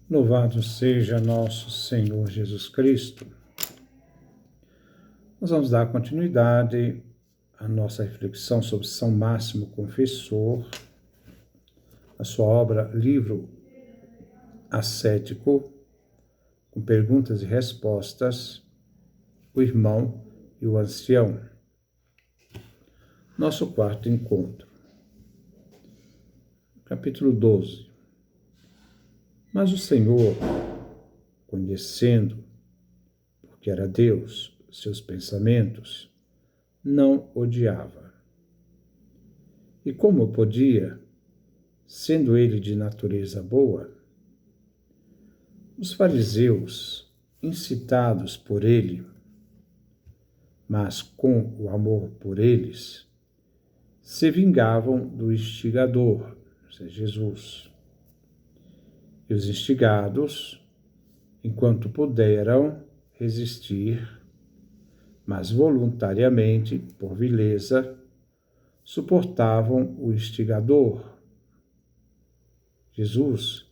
Louvado seja nosso Senhor Jesus Cristo. Nós vamos dar continuidade à nossa reflexão sobre São Máximo Confessor, a sua obra, livro ascético, com perguntas e respostas, o irmão e o ancião. Nosso quarto encontro. Capítulo 12. Mas o Senhor, conhecendo, porque era Deus, seus pensamentos, não odiava. E como podia, sendo ele de natureza boa? Os fariseus, incitados por ele, mas com o amor por eles, se vingavam do instigador, Jesus. E os instigados, enquanto puderam resistir, mas voluntariamente, por vileza, suportavam o instigador. Jesus,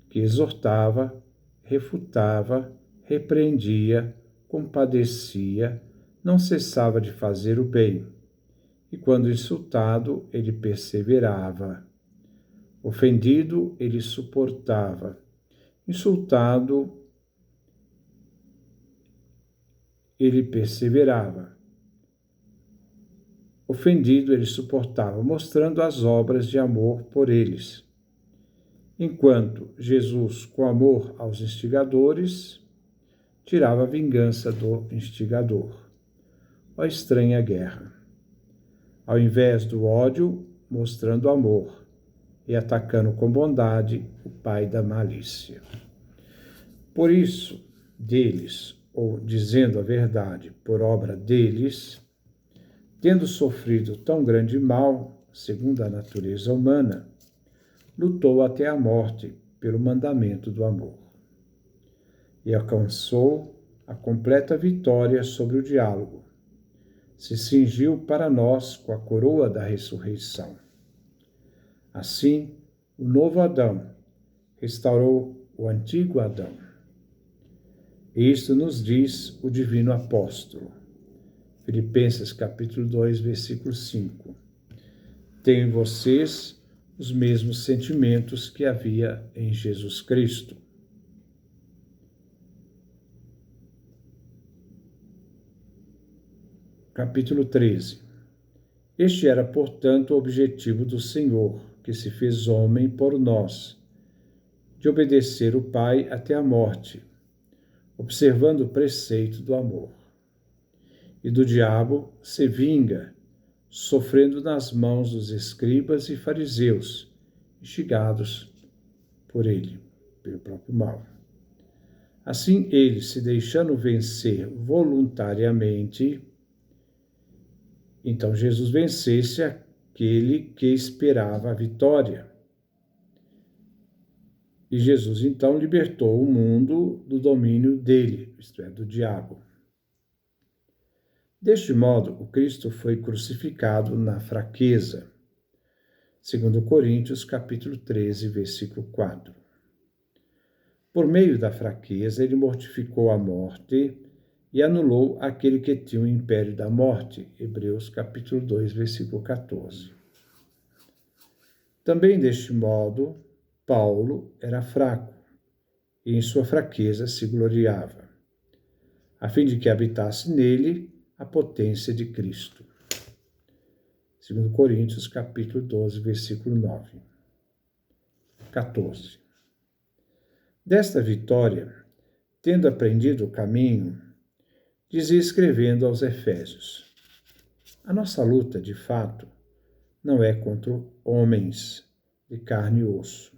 que exortava, refutava, repreendia, compadecia, não cessava de fazer o bem, e quando insultado, ele perseverava. Ofendido, ele suportava. Insultado, ele perseverava. Ofendido, ele suportava, mostrando as obras de amor por eles. Enquanto Jesus, com amor aos instigadores, tirava a vingança do instigador. Ó estranha guerra! Ao invés do ódio, mostrando amor, e atacando com bondade o pai da malícia. Por isso, deles, ou dizendo a verdade, por obra deles, tendo sofrido tão grande mal, segundo a natureza humana, lutou até a morte pelo mandamento do amor. E alcançou a completa vitória sobre o diálogo. Se cingiu para nós com a coroa da ressurreição. Assim, o novo Adão restaurou o antigo Adão. Isto nos diz o divino apóstolo. Filipenses capítulo 2, versículo 5. Tenham em vocês os mesmos sentimentos que havia em Jesus Cristo. Capítulo 13. Este era, portanto, o objetivo do Senhor, que se fez homem por nós, de obedecer o Pai até a morte, observando o preceito do amor. E do diabo se vinga, sofrendo nas mãos dos escribas e fariseus, instigados por ele, pelo próprio mal. Assim, ele, se deixando vencer voluntariamente, então Jesus vencesse aquele que esperava a vitória. E Jesus, então, libertou o mundo do domínio dele, isto é, do diabo. Deste modo, o Cristo foi crucificado na fraqueza, segundo Coríntios, capítulo 13, versículo 4. Por meio da fraqueza, ele mortificou a morte e anulou aquele que tinha o império da morte, Hebreus, capítulo 2, versículo 14. Também deste modo, Paulo era fraco, e em sua fraqueza se gloriava, a fim de que habitasse nele a potência de Cristo. 2 Coríntios, capítulo 12, versículo 9. 14. Desta vitória, tendo aprendido o caminho, dizia escrevendo aos Efésios: a nossa luta, de fato, não é contra homens de carne e osso,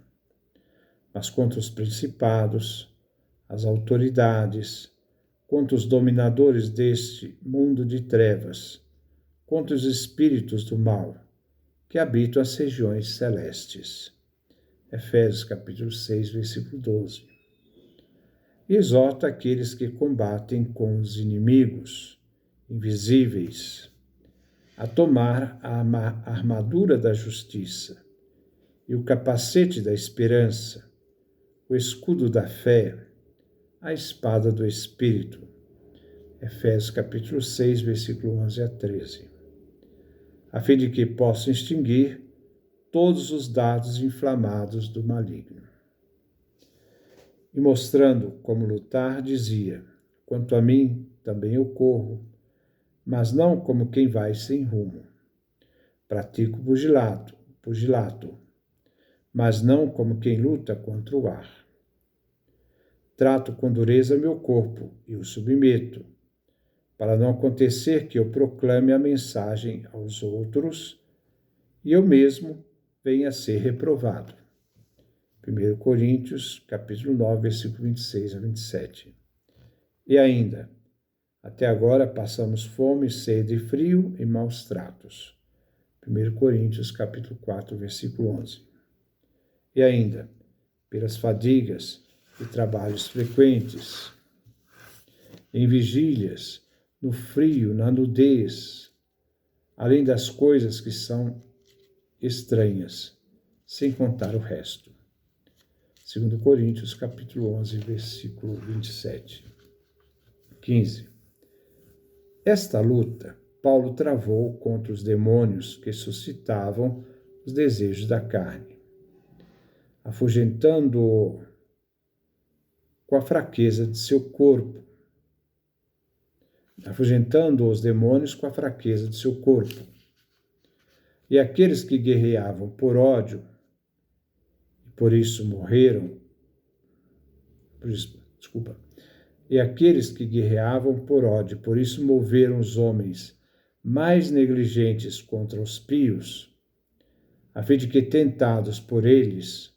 mas contra os principados, as autoridades, contra os dominadores deste mundo de trevas, contra os espíritos do mal, que habitam as regiões celestes. Efésios capítulo 6, versículo 12. E exorta aqueles que combatem com os inimigos invisíveis a tomar a armadura da justiça e o capacete da esperança, o escudo da fé, a espada do Espírito. Efésios capítulo 6, versículo 11 a 13. A fim de que possa extinguir todos os dardos inflamados do maligno. E mostrando como lutar, dizia: quanto a mim, também eu corro, mas não como quem vai sem rumo. Pratico pugilato, mas não como quem luta contra o ar. Trato com dureza meu corpo e o submeto, para não acontecer que eu proclame a mensagem aos outros e eu mesmo venha a ser reprovado. 1 Coríntios, capítulo 9, versículo 26 a 27. E ainda, até agora passamos fome, sede e frio e maus tratos. 1 Coríntios, capítulo 4, versículo 11. E ainda, pelas fadigas e trabalhos frequentes, em vigílias, no frio, na nudez, além das coisas que são estranhas, sem contar o resto. 2 Coríntios, capítulo 11, versículo 27. 15. Esta luta Paulo travou contra os demônios que suscitavam os desejos da carne, afugentando-o com a fraqueza de seu corpo, afugentando os demônios com a fraqueza de seu corpo. E aqueles que guerreavam por ódio, e por isso morreram, e aqueles que guerreavam por ódio, por isso moveram os homens mais negligentes contra os pios, a fim de que, tentados por eles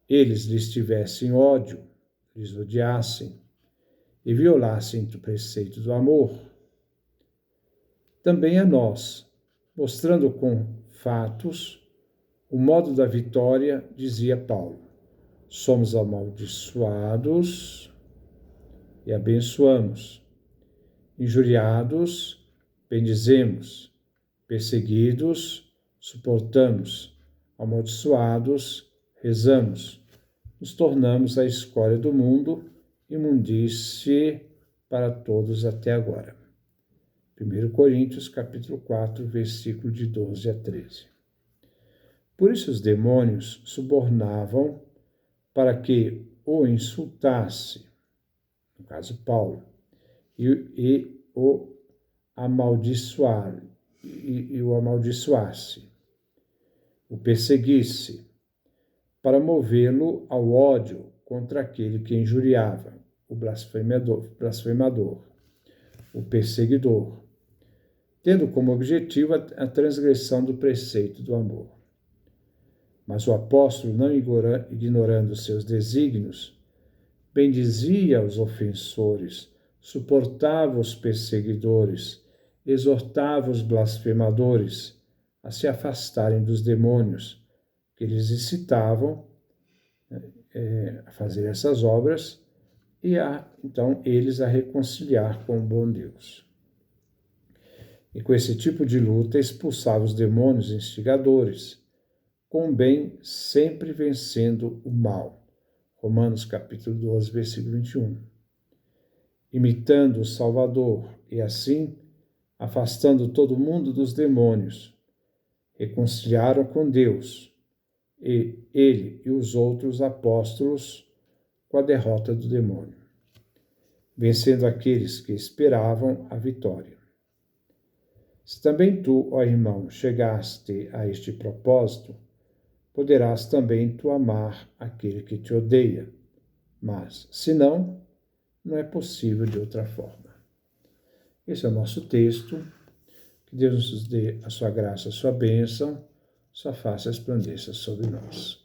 lhes tivessem ódio, lhes odiassem e violassem o preceito do amor. Também a nós, mostrando com fatos o modo da vitória, dizia Paulo: somos amaldiçoados e abençoamos, injuriados, bendizemos, perseguidos, suportamos, amaldiçoados, rezamos, nos tornamos a escória do mundo, imundície para todos até agora. 1 Coríntios, capítulo 4, versículo de 12 a 13. Por isso os demônios subornavam para que o insultasse, no caso Paulo, e o amaldiçoasse, o perseguisse, para movê-lo ao ódio contra aquele que injuriava, o blasfemador, o perseguidor, tendo como objetivo a transgressão do preceito do amor. Mas o apóstolo, não ignorando seus desígnios, bendizia os ofensores, suportava os perseguidores, exortava os blasfemadores a se afastarem dos demônios, que eles incitavam a fazer essas obras e então eles a reconciliar com o bom Deus. E com esse tipo de luta expulsava os demônios instigadores, com o bem sempre vencendo o mal. Romanos capítulo 12, versículo 21. Imitando o Salvador e assim afastando todo mundo dos demônios, reconciliaram com Deus, e ele e os outros apóstolos com a derrota do demônio, vencendo aqueles que esperavam a vitória. Se também tu, ó irmão, chegaste a este propósito, poderás também tu amar aquele que te odeia, mas, se não, não é possível de outra forma. Esse é o nosso texto. Que Deus nos dê a sua graça, a sua bênção, sua face resplandeça sobre nós.